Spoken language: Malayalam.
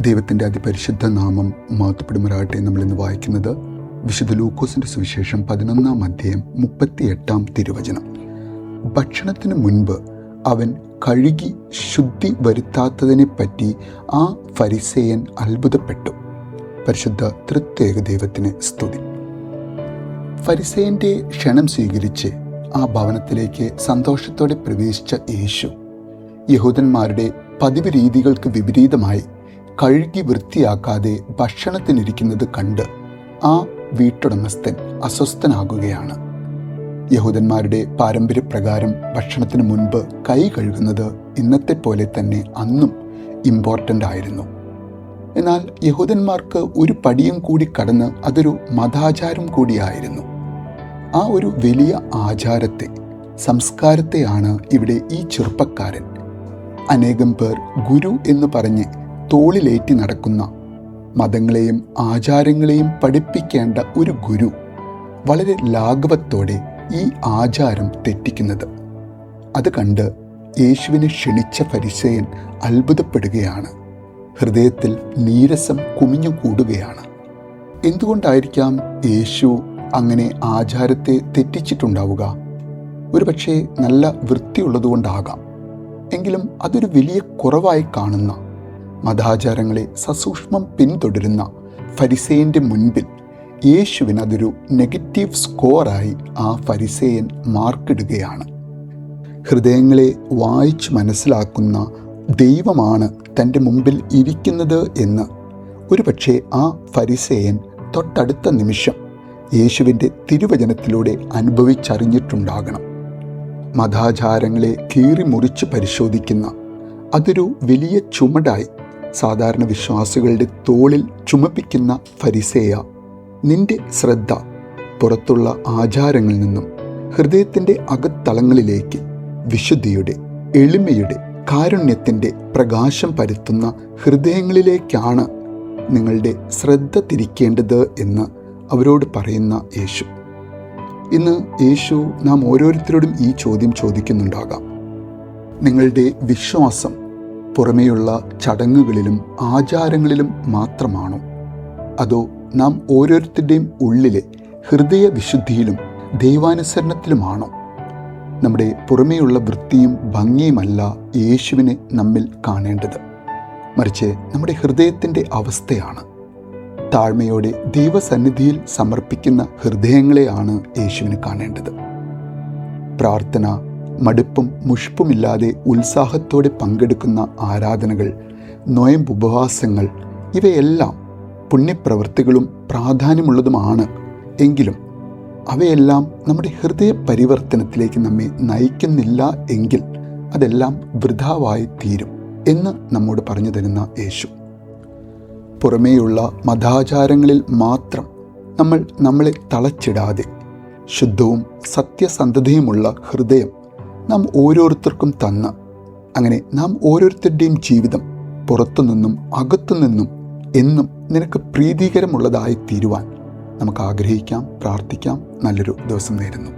ദൈവത്തിൻ്റെ അതിപരിശുദ്ധ നാമം മഹത്വപ്പെടുമാറാകട്ടെ. നമ്മളിന്ന് വായിക്കുന്നത് വിശുദ്ധ ലൂക്കോസിൻ്റെ സുവിശേഷം 11-ാം അധ്യായം 38-ാം തിരുവചനം. ഭക്ഷണത്തിന് മുൻപ് അവൻ കഴുകി ശുദ്ധി വരുത്താത്തതിനെപ്പറ്റി ആ ഫരിസേയൻ അത്ഭുതപ്പെട്ടു. പരിശുദ്ധ തൃത്വേക ദൈവത്തിന് സ്തുതി. ഫരിസേയൻ്റെ ക്ഷണം സ്വീകരിച്ച് ആ ഭവനത്തിലേക്ക് സന്തോഷത്തോടെ പ്രവേശിച്ച യേശു യഹൂദന്മാരുടെ പതിവ് രീതികൾക്ക് വിപരീതമായി കഴുകി വൃത്തിയാക്കാതെ ഭക്ഷണത്തിനിരിക്കുന്നത് കണ്ട് ആ വീട്ടുടമസ്ഥൻ അസ്വസ്ഥനാകുകയാണ്. യഹൂദന്മാരുടെ പാരമ്പര്യപ്രകാരം ഭക്ഷണത്തിന് മുൻപ് കൈ കഴുകുന്നത് ഇന്നത്തെ പോലെ തന്നെ അന്നും ഇമ്പോർട്ടൻ്റ് ആയിരുന്നു. എന്നാൽ യഹൂദന്മാർക്ക് ഒരു പടിയും കൂടി കടന്ന് അതൊരു മതാചാരം കൂടിയായിരുന്നു. ആ ഒരു വലിയ ആചാരത്തെ, സംസ്കാരത്തെയാണ് ഇവിടെ ഈ ചെറുപ്പക്കാരൻ, അനേകം പേർ ഗുരു എന്ന് പറഞ്ഞ് തോളിലേറ്റി നടക്കുന്ന, മതങ്ങളെയും ആചാരങ്ങളെയും പഠിപ്പിക്കേണ്ട ഒരു ഗുരു വളരെ ലാഘവത്തോടെ ഈ ആചാരം തെറ്റിക്കുന്നത്. അത് കണ്ട് യേശുവിനെ ക്ഷണിച്ച ഫരിസേയൻ അത്ഭുതപ്പെടുകയാണ്. ഹൃദയത്തിൽ നീരസം കുമിഞ്ഞുകൂടുകയാണ്. എന്തുകൊണ്ടായിരിക്കാം യേശു അങ്ങനെ ആചാരത്തെ തെറ്റിച്ചിട്ടുണ്ടാവുക? ഒരുപക്ഷെ നല്ല വൃത്തിയുള്ളതുകൊണ്ടാകാം. എങ്കിലും അതൊരു വലിയ കുറവായി കാണുന്ന, മതാചാരങ്ങളെ സസൂക്ഷ്മം പിന്തുടരുന്ന ഫരിസേയൻ്റെ മുൻപിൽ യേശുവിന് അതൊരു നെഗറ്റീവ് സ്കോറായി ആ ഫരിസേയൻ മാർക്കിടുകയാണ്. ഹൃദയങ്ങളെ വായിച്ച് മനസ്സിലാക്കുന്ന ദൈവമാണ് തൻ്റെ മുമ്പിൽ ഇരിക്കുന്നത് എന്ന് ഒരുപക്ഷെ ആ ഫരിസേയൻ തൊട്ടടുത്ത നിമിഷം യേശുവിൻ്റെ തിരുവചനത്തിലൂടെ അനുഭവിച്ചറിഞ്ഞിട്ടുണ്ടാകണം. മതാചാരങ്ങളെ കീറി മുറിച്ച് പരിശോധിക്കുന്ന അതൊരു വലിയ ചുമടായി സാധാരണ വിശ്വാസികളുടെ തോളിൽ ചുമപ്പിക്കുന്ന ഫരിസേയ, നിന്റെ ശ്രദ്ധ പുറത്തുള്ള ആചാരങ്ങളിൽ നിന്നും ഹൃദയത്തിൻ്റെ അകത്തളങ്ങളിലേക്ക് വിശുദ്ധിയുടെ, എളിമയുടെ, കാരുണ്യത്തിൻ്റെ പ്രകാശം പരത്തുന്ന ഹൃദയങ്ങളിലേക്കാണ് നിങ്ങളുടെ ശ്രദ്ധ തിരിക്കേണ്ടത് എന്ന് അവരോട് പറയുന്ന യേശു. ഇന്ന് യേശു നാം ഓരോരുത്തരോടും ഈ ചോദ്യം ചോദിക്കുന്നുണ്ടാകാം. നിങ്ങളുടെ വിശ്വാസം പുറമേയുള്ള ചടങ്ങുകളിലും ആചാരങ്ങളിലും മാത്രമാണോ? അതോ നാം ഓരോരുത്തരുടെയും ഉള്ളിലെ ഹൃദയ വിശുദ്ധിയിലും ദൈവാനുസരണത്തിലുമാണോ? നമ്മുടെ പുറമേയുള്ള വൃത്തിയും ഭംഗിയുമല്ല യേശുവിനെ നമ്മിൽ കാണേണ്ടത്, മറിച്ച് നമ്മുടെ ഹൃദയത്തിൻ്റെ അവസ്ഥയാണ്. താഴ്മയോടെ ദൈവസന്നിധിയിൽ സമർപ്പിക്കുന്ന ഹൃദയങ്ങളെയാണ് യേശുവിന് കാണേണ്ടത്. പ്രാർത്ഥന, മടുപ്പും മുഷ്പുമില്ലാതെ ഉത്സാഹത്തോടെ പങ്കെടുക്കുന്ന ആരാധനകൾ, നോയമ്പ്, ഉപവാസങ്ങൾ, ഇവയെല്ലാം പുണ്യപ്രവൃത്തികളും പ്രാധാന്യമുള്ളതുമാണ്. എങ്കിലും അവയെല്ലാം നമ്മുടെ ഹൃദയ പരിവർത്തനത്തിലേക്ക് നമ്മെ നയിക്കുന്നില്ല എങ്കിൽ അതെല്ലാം വൃഥാവായി തീരും എന്ന് നമ്മോട് പറഞ്ഞു തരുന്ന യേശു. പുറമേയുള്ള മതാചാരങ്ങളിൽ മാത്രം നമ്മളെ തളച്ചിടാതെ ശുദ്ധവും സത്യസന്ധതയുമുള്ള ഹൃദയം നാം ഓരോരുത്തർക്കും തന്ന്, അങ്ങനെ നാം ഓരോരുത്തരുടെയും ജീവിതം പുറത്തുനിന്നും അകത്തുനിന്നും എന്നും നിനക്ക് പ്രീതികരമുള്ളതായി തീരുവാൻ നമുക്ക് ആഗ്രഹിക്കാം, പ്രാർത്ഥിക്കാം. നല്ലൊരു ദിവസം നേരുന്നു.